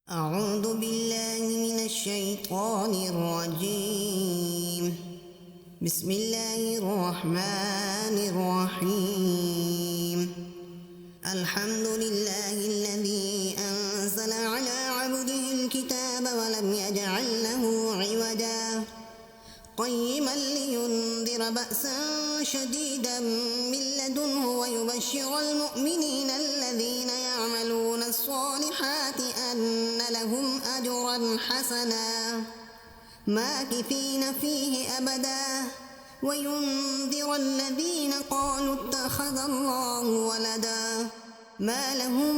أعوذ بالله من الشيطان الرجيم. بسم الله الرحمن الرحيم. الحمد لله الذي أنزل على عبده الكتاب ولم يجعل له عوجا قيما لينذر بأسا شديدا من لدنه ويبشر المؤمنين الذين يعملون الصالحات أن لهم أجرا حسنا ماكثين فيه أبدا وينذر الذين قالوا اتخذ الله ولدا ما لهم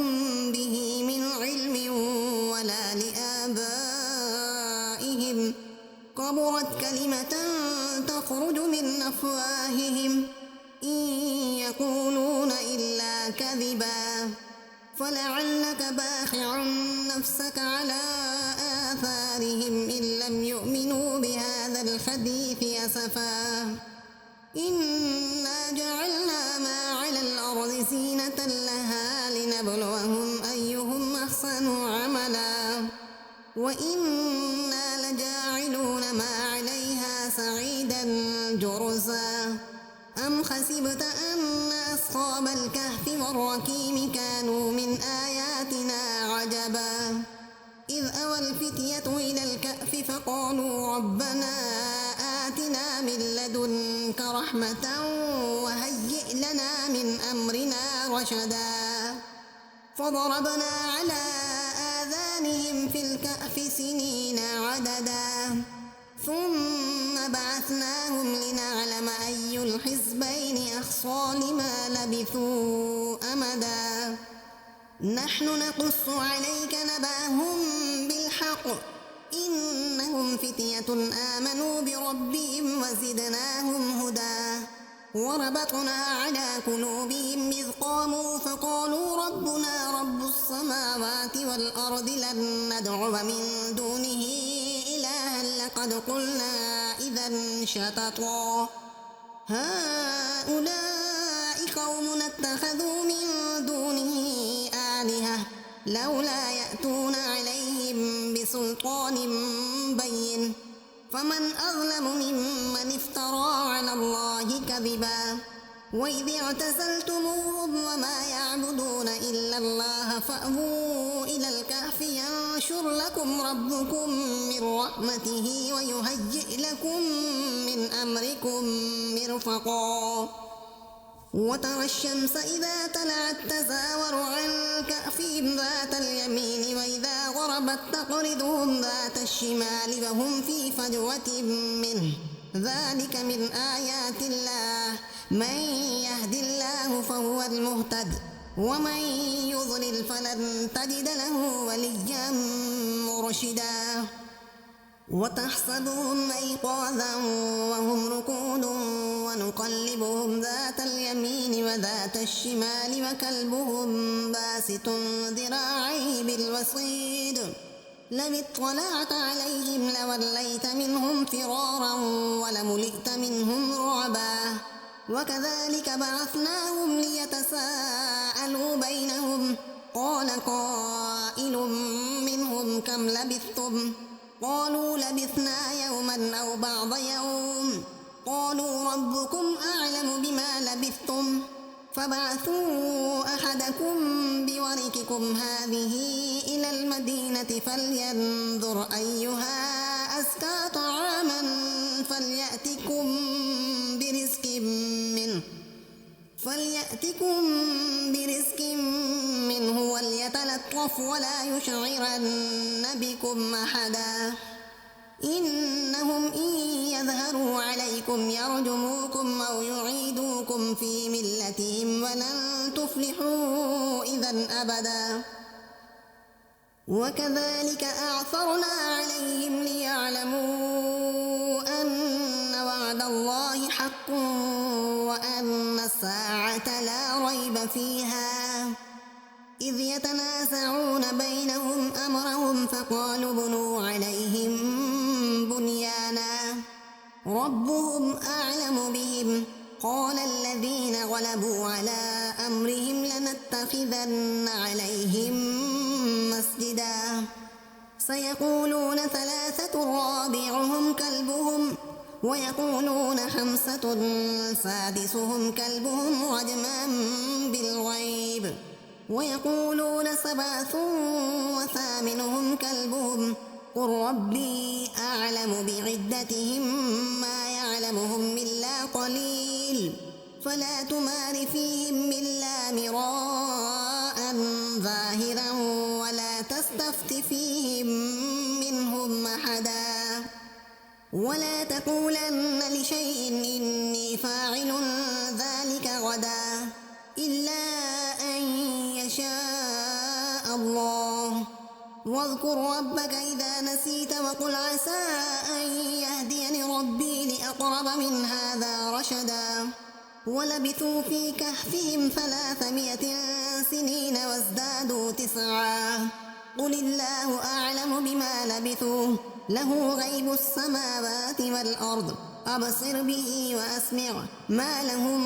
به من علم ولا لآبائهم كبرت كلمة تخرج من أفواههم إن يقولون إلا كذبا فلعلك باخع نفسك على آثارهم إن لم يؤمنوا بهذا الحديث أسفا إنا جعلنا ما على الأرض زينة لها لنبلوهم أيهم أحسن عملا وإنا لجاعلون ما عليها سعيدا جرزا أم حسبت أن أصحاب الكهف والرقيم كانوا من آياتنا عجبا إذ أوى الفتية إلى الكهف فقالوا ربنا آتنا من لدنك رحمة وهيئ لنا من أمرنا رشدا فضربنا على آذانهم في الكهف سنين عددا ثم بعثناهم لنعلم أي الحزبين أحصى لما لبثوا أمدا نحن نقص عليك نبأهم بالحق إنهم فتية آمنوا بربهم وزدناهم هدى وربطنا على قلوبهم إذ قاموا فقالوا ربنا رب السماوات والأرض لن ندعو من دونه إلها لقد قلنا إذا شططا هؤلاء قوم اتخذوا من دونه آلهة لولا يأتون عليهم بسلطان بين فمن أظلم ممن افترى على الله كذبا وإذ اعتزلتموهم وما يعبدون إلا الله فأووا إلى الكهف ينشر لكم ربكم من رحمته ويهيئ لكم من أمركم مرفقا وترى الشمس إذا طلعت تزاور عن كهفهم ذات اليمين وإذا غربت تقرضهم ذات الشمال وهم في فجوة منه ذلك من آيات الله من يهد الله فهو المهتد ومن يضلل فلن تجد له وليا مرشدا وتحسبهم أيقاظا وهم ركود ونقلبهم ذات اليمين وذات الشمال وكلبهم باسط ذراعيه بالوصيد لو اطلعت عليهم لوليت منهم فرارا ولملئت منهم رعبا وكذلك بعثناهم ليتساءلوا بينهم قال قائل منهم كم لبثتم قالوا لبثنا يوما أو بعض يوم قالوا ربكم أعلم بما لبثتم فبعثوا أحدكم بورقكم هذه إلى المدينة فلينظر أيها أزكى طعاما فليأتكم برزق منه وليتلطف ولا يشعرن بكم أحدا إنهم إن يظهروا عليكم يرجموكم أو يعيدوكم في ملتهم ولن تفلحوا إذا أبدا وكذلك أعثرنا عليهم ليعلموا أن وعد الله حق وأن الساعة لا ريب فيها إذ يتنازعون بينهم أمرهم فقالوا بنوا عليهم بنيانا ربهم أعلم بهم قال الذين غلبوا على أمرهم لنتخذن عليهم مسجدا سيقولون ثلاثة رابعهم كلبهم ويقولون خمسة سادسهم كلبهم رجما بالغيب ويقولون سبعة وثامنهم كلبهم قل ربي أعلم بعدتهم ما يعلمهم إلا قليل فلا تمار فيهم إلا مراء ظاهرا ولا تستفت فيهم منهم أحدا ولا تقولن لشيء إني فاعل ذلك غدا إلا أن يشاء الله واذكر ربك إذا نسيت وقل عسى أن يهديني ربي لأقرب من هذا رشدا ولبثوا في كهفهم 300 سنين وازدادوا 9 قل الله أعلم بما لبثوا له غيب السماوات والأرض أبصر به وأسمع ما لهم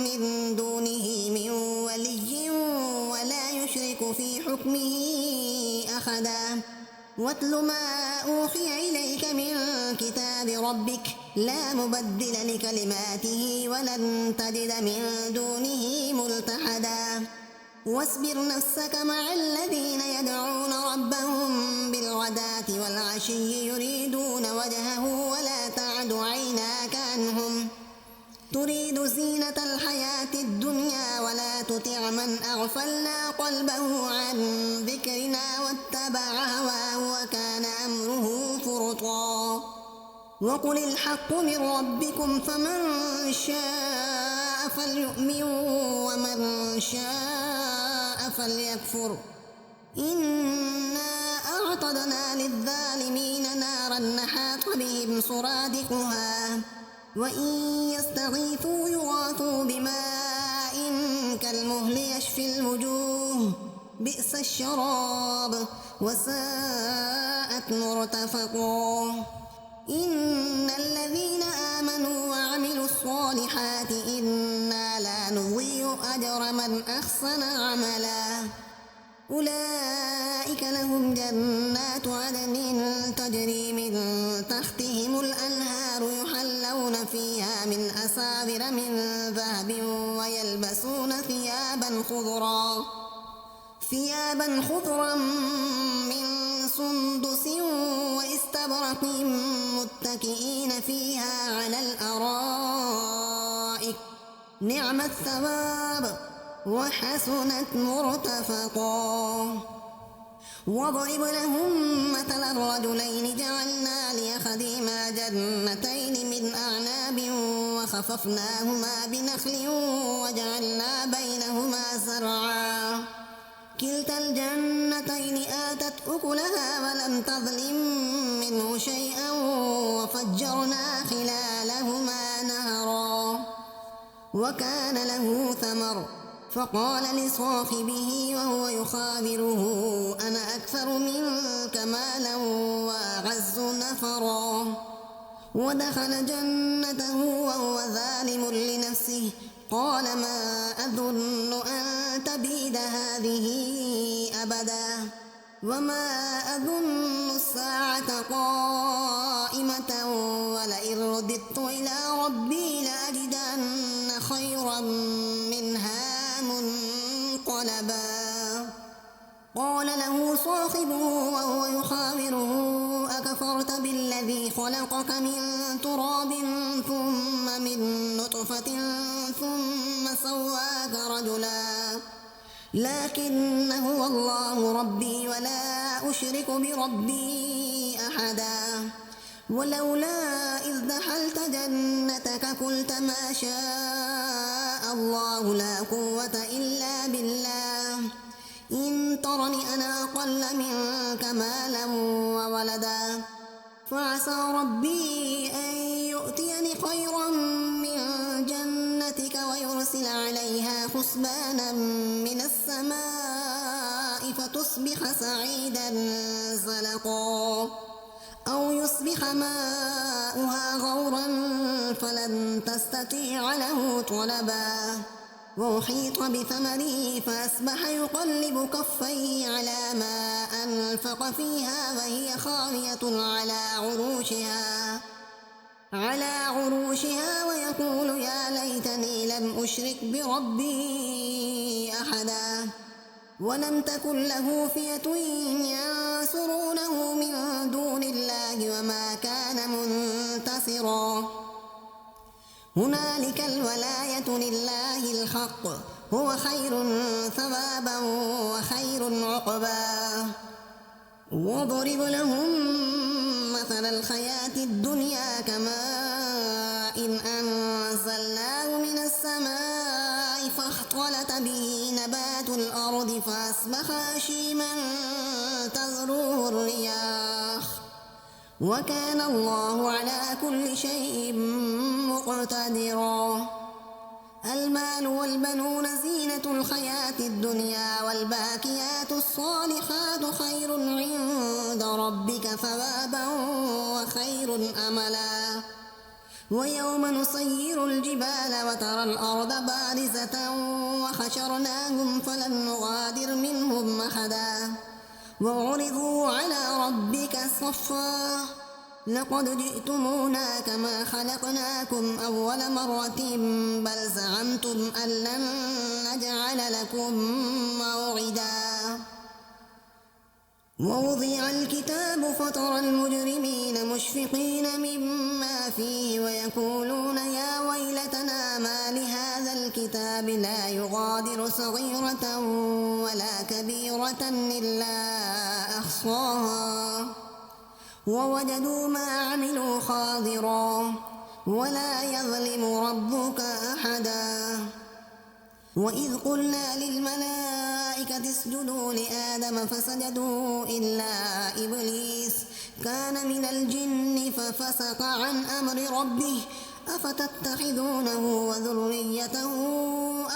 من دونه من ولي ولا يشرك في حكمه أحدا واتل ما أوحي إليك من كتاب ربك لا مبدل لكلماته ولن تجد من دونه ملتحدا واصبر نفسك مع الذين يدعون ربهم بالغداة والعشي يريدون وجهه ولا تعد عيناك عنهم تريد زينة الحياة الدنيا ولا تطع من أغفلنا قلبه عن ذكرنا واتبع هواه وكان أمره فرطا وقل الحق من ربكم فمن شاء فليؤمن ومن شاء فليكفر إنا أعتدنا للظالمين نارا نحاط بهم سرادقها وإن يستغيثوا يغاثوا بماء كالمهل يشفي الوجوه بئس الشراب وساءت مرتفقا إن الذين آمنوا وعملوا الصالحات إنا لا نضيع أجر من أحسن عملا أولئك لهم جنات عدن تجري من تحتهم الأنهار يحلون فيها من أساور من ذهب ويلبسون ثيابا خضرا من سندس واستبرق متكئين فيها على الأرائك نعم الثواب وحسنت مرتفقا واضرب لهم مثل الرجلين جعلنا لأحدهما جنتين من أعناب وخففناهما بنخل وجعلنا بينهما زرعا كلتا الجنتين آتت أكلها ولم تظلم منه شيئا وفجرنا خلالهما نهرا وكان له ثمر فقال لصاحبه وهو يخابره أنا أكثر منك مالا وأعز نفرا ودخل جنته وهو ظالم لنفسه قال ما أظن أن تبيد هذه أبدا وما أظن الساعة قائمة ولئن رددت إلى ربي لأجدن خيرا منها منقلبا قال له صاحبه وهو يخابره أكفرت بالذي خلقك من تراب ثم من نطفة ثم سواك رجلا لكن هو الله ربي ولا أشرك بربي أحدا ولولا إذ دخلت جنتك قلت ما شاء الله لا قوة إلا بالله إن ترني أنا أقل منك مالا وولدا فعسى ربي أن يؤتيني خيرا من جنتك ويرسل عليها حسبانا من السماء فتصبح سعيدا زلقا أو يصبح ماؤها غورا فلن تستطيع له طلبا وأحيط بثمره فأصبح يقلب كفيه على ما أنفق فيها وهي خاوية على عروشها ويقول يا ليتني لم أشرك بربي أحدا ولم تكن له فئة ينصرونه من دون الله وما كان منتصرا هنالك الولاية لله الحق هو خير ثوابا وخير عقبا واضرب لهم مثل الحياة الدنيا كماء إن أنزلناه من السماء فاختلط به نبات الأرض فأصبح هشيما تذروه الرياح وكان الله على كل شيء مقتدرا المال والبنون زينة الحياة الدنيا والباقيات الصالحات خير عند ربك ثوابا وخير أملا ويوم نسير الجبال وترى الأرض بارزة وحشرناهم فلم نغادر منهم أحدا وعرضوا على ربك صفا لقد جئتمونا كما خلقناكم أول مرة بل زعمتم أن لن نجعل لكم موعدا ووضع الكتاب فترى المجرمين مشفقين مما فيه ويقولون يا ويلتنا ما لهذا الكتاب لا يغادر صغيرة ولا كبيرة إلا أحصاها ووجدوا ما عملوا حاضرا ولا يظلم ربك أحدا وإذ قلنا للملائكة اسجدوا لآدم فسجدوا إلا إبليس كان من الجن ففسق عن أمر ربه أفتتخذونه وذريته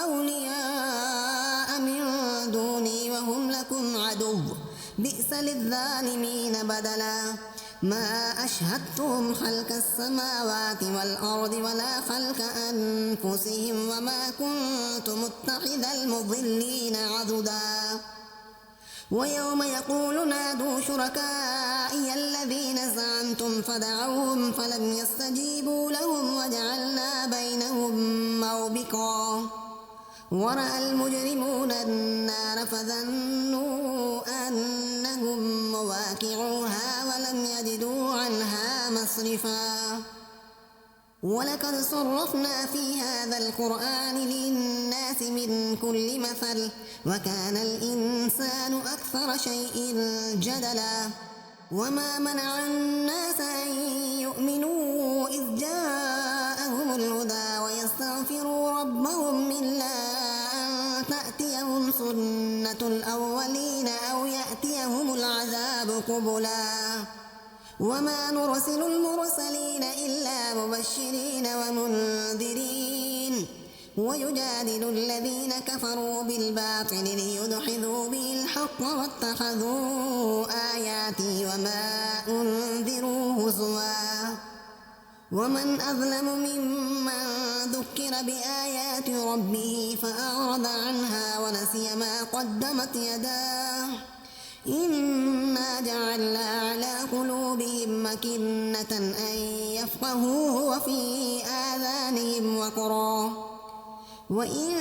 أولياء من دوني وهم لكم عدو بئس للظالمين بدلا ما أشهدتهم خلق السماوات والأرض ولا خلق أنفسهم وما كنت متخذ المضلين عضدا ويوم يقول نادوا شركائي الذين زعمتم فدعوهم فلم يستجيبوا لهم وجعلنا بينهم موبقا ورأى المجرمون النار فظنوا أنهم مواقعوها ولم يجدوا عنها مصرفا ولقد صرفنا في هذا القرآن للناس من كل مثل وكان الإنسان أكثر شيء جدلا وما منع الناس أن يؤمنوا إذ جاءهم الهدى ويستغفروا ربهم إلا أن تأتيهم سنة الأولين أو يأتيهم العذاب قبلا وما نرسل المرسلين إلا مبشرين ومنذرين ويجادل الذين كفروا بالباطل ليدحضوا به الحق واتخذوا آياتي وما أنذروا هزوا ومن أظلم ممن ذكر بآيات ربه فأعرض عنها ونسي ما قدمت يداه إنا جعلنا على قلوبهم مكنة أن يفقهوه وفي آذانهم وقرا وإن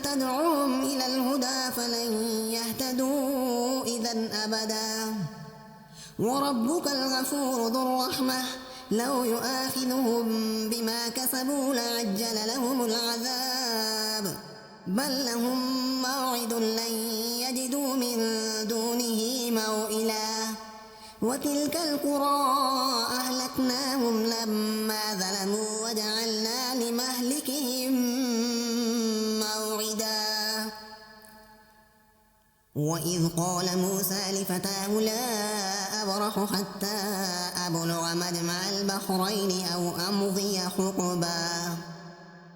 تدعوهم إلى الهدى فلن يهتدوا إذا أبدا وربك الغفور ذو الرحمة لو يؤاخذهم بما كسبوا لعجل لهم العذاب بل لهم موعد لن يجدوا من دونه موئلا وتلك القرى أهلكناهم لما ظلموا وجعلنا لمهلكهم موعدا وإذ قال موسى لفتاه لا أبرح حتى أبلغ مجمع البحرين أو أمضي حقبا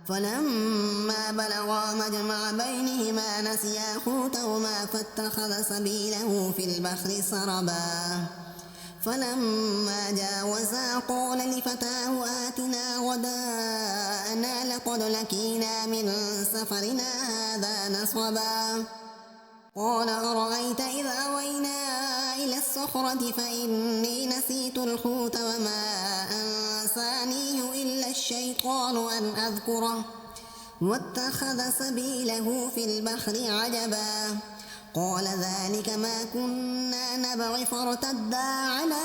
فلما بلغا مجمع بينهما نسيا حوتهما فاتخذ سبيله في البحر سربا فلما جاوزا قال لفتاه آتنا غداءنا أخلانا لقد لقينا من سفرنا هذا نصبا قال أرأيت إذ أوينا إلى الصخرة فإني نسيت الحوت وما أنسانيه إلا الشيطان أن أذكره واتخذ سبيله في البحر عجبا قال ذلك ما كنا نبغي فارتدا على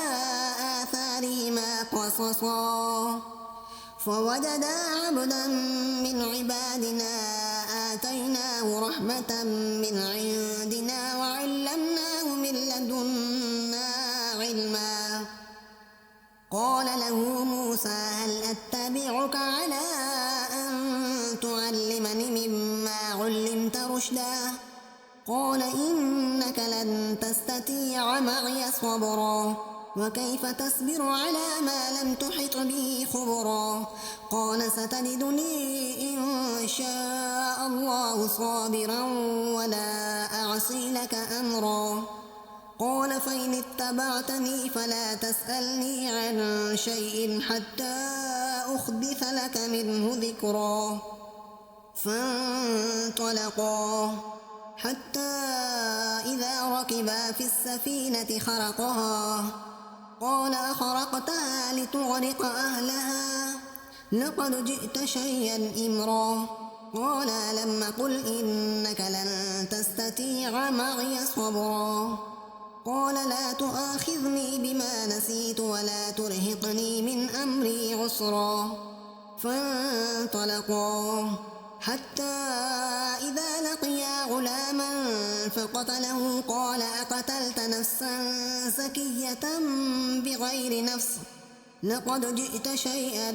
آثارهما قصصا فوجدا عبدا من عبادنا آتيناه رحمة من عندنا وعلمناه من لدنا علما قال له موسى هل أتبعك على أن تعلمني مما علمت رشدا قال إنك لن تستطيع معي صبرا وكيف تصبر على ما لم تحط به خبرا قال ستجدني إن شاء الله صابرا ولا أعصي لك أمرا قال فإن اتبعتني فلا تسألني عن شيء حتى أحدث لك منه ذكرا فانطلقا حتى إذا ركبا في السفينة خرقها قال أخرقتها لتغرق أهلها لقد جئت شيئا إمرا قال لم قل إنك لن تستطيع معي صبرا قال لا تؤاخذني بما نسيت ولا ترهقني من أمري عسرا فانطلقا حتى إذا لقيا غلاما فقتله قال أقتلت نفسا زكية بغير نفس لقد جئت شيئا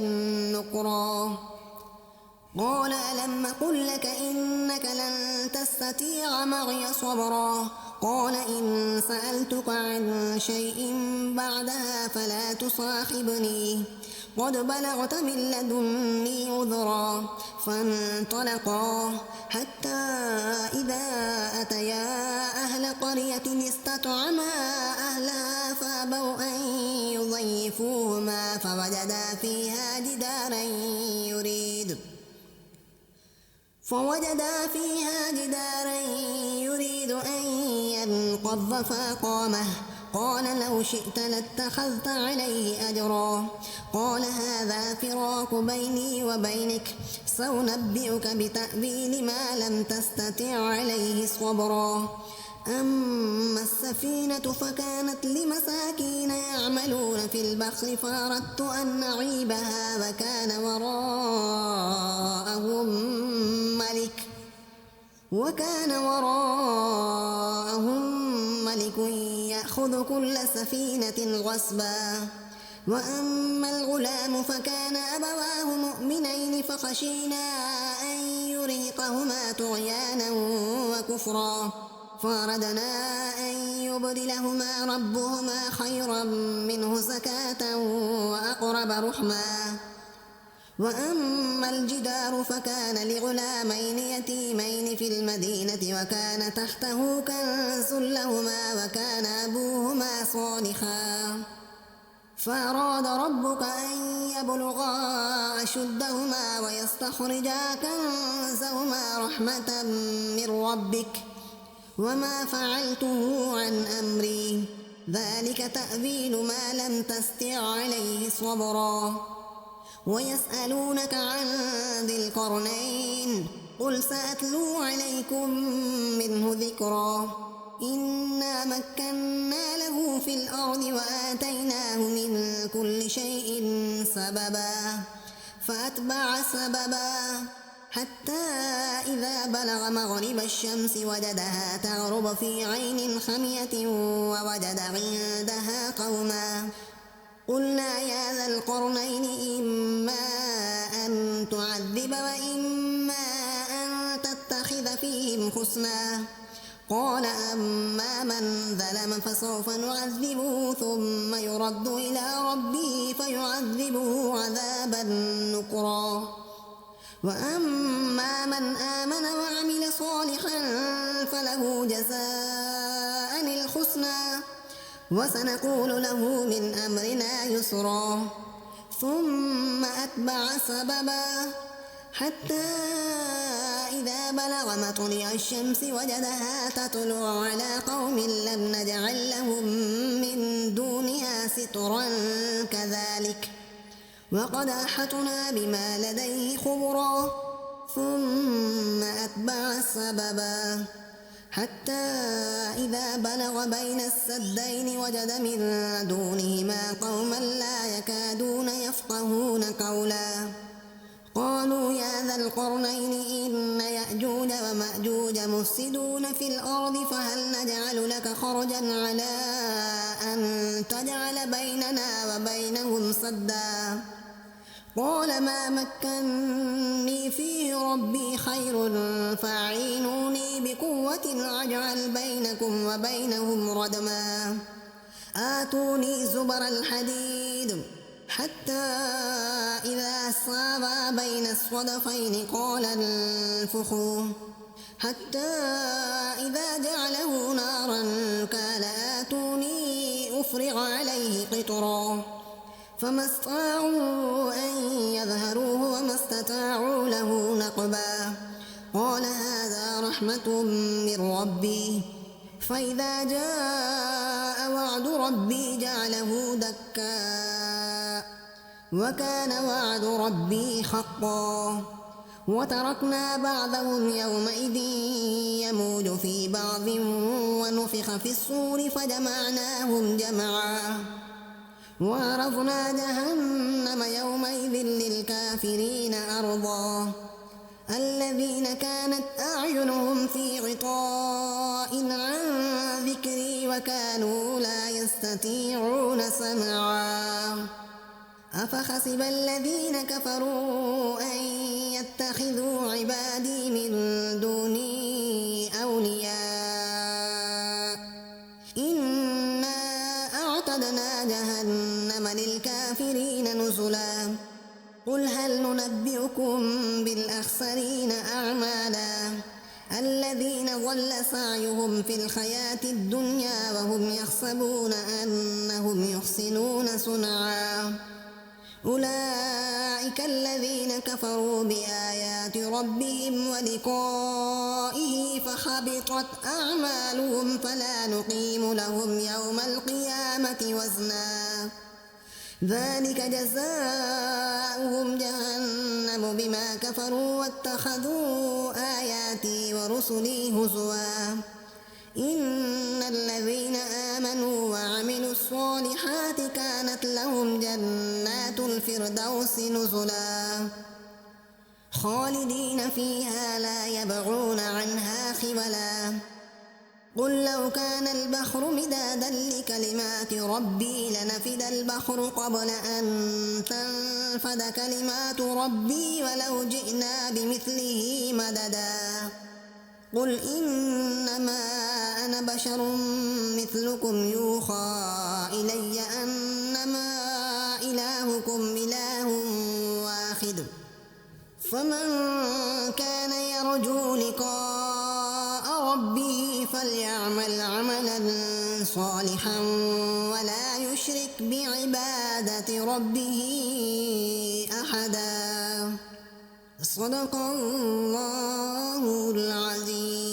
نكرا قال ألم قل لك إنك لن تستطيع معي صبرا قال إن سألتك عن شيء بعدها فلا تصاحبني قد بلغت من لدني عذرا فانطلقا حتى إذا أتيا أهل قرية استطعما أهلها فأبوا أن يضيفوهما فوجدا فيها جدارا يريد أن ينقض فأقامه قال لو شئت لاتخذت عليه أجرا قال هذا فراق بيني وبينك سأنبئك بتأويل ما لم تستطع عليه صبرا أما السفينة فكانت لمساكين يعملون في البحر فأردت أن أعيبها وكان وراءهم ملك يأخذ كل سفينة غصبا وأما الغلام فكان أبواه مؤمنين فخشينا أن يرهقهما طغيانا وكفرا فأردنا أن يبدلهما ربهما خيرا منه زكاة وأقرب رحما وأما الجدار فكان لغلامين يتيمين في المدينة وكان تحته كنز لهما وكان أبوهما صالحا فأراد ربك أن يبلغا أشدهما ويستخرجا كنزهما رحمة من ربك وما فعلته عن أمري ذلك تأويل ما لم تستطع عليه صبرا ويسألونك عن ذي القرنين قل سأتلو عليكم منه ذكرا إنا مكنا له في الأرض وآتيناه من كل شيء سببا فأتبع سببا حتى إذا بلغ مغرب الشمس وجدها تغرب في عين خمية ووجد عندها قوما قلنا يا ذا القرنين إما أن تعذب وإما أن تتخذ فيهم حسنا قال أما من ظلم فسوف نعذبه ثم يرد إلى ربه فيعذبه عذابا نكرا وأما من آمن وعمل صالحا فله جزاء الحسنى وسنقول له من أمرنا يسرا ثم أتبع سببا حتى إذا بلغ مطلع الشمس وجدها تطلع على قوم لم نجعل لهم من دونها سترا كذلك وقد أحطنا بما لديه خبرا ثم أتبع سببا حتى إذا بلغ بين السدين وجد من دونهما قوما لا يكادون يفقهون قولا قالوا يا ذا القرنين إن يأجوج ومأجوج مفسدون في الأرض فهل نجعل لك خرجا على أن تجعل بيننا وبينهم سدا قال ما مكني فيه ربي خير فاعينوني بقوة أجعل بينكم وبينهم ردما آتوني زبر الحديد حتى إذا ساوى بين الصدفين قال انفخوا حتى إذا جعله نارا قال آتوني أفرغ عليه قطرا فما استطاعوا أن يظهروه وما استطاعوا له نقبا قال هذا رحمة من ربي فإذا جاء وعد ربي جعله دكا وكان وعد ربي حقا وتركنا بعضهم يومئذ يموج في بعض ونفخ في الصور فجمعناهم جمعا وعرضنا جهنم يومئذ للكافرين عرضا الذين كانت أعينهم في غطاء عن ذكري وكانوا لا يستطيعون سمعا أفحسب الذين كفروا أن يتخذوا عبادي من دوني أولياء إنا أعتدنا جهنم للكافرين نزلا قل هل ننبئكم بالأخسرين أعمالا الذين ضل سعيهم في الحياة الدنيا وهم يحسبون أنهم يحسنون صنعا أولئك الذين كفروا بآيات ربهم ولقائه فحبطت أعمالهم فلا نقيم لهم يوم القيامة وزنا ذلك جزاؤهم جهنم بما كفروا واتخذوا آياتي ورسلي هزوا إن الذين آمنوا وعملوا الصالحات كانت لهم جنات الفردوس نزلا خالدين فيها لا يبغون عنها حولا قل لو كان البحر مدادا لكلمات ربي لنفد البحر قبل أن تنفد كلمات ربي ولو جئنا بمثله مددا قل إنما أنا بشر مثلكم يوحى إلي أنما إلهكم إله واحد فمن كان يرجو لقاء ربه فليعمل عملا صالحا ولا يشرك بعبادة ربه أحدا صدق الله العظيم.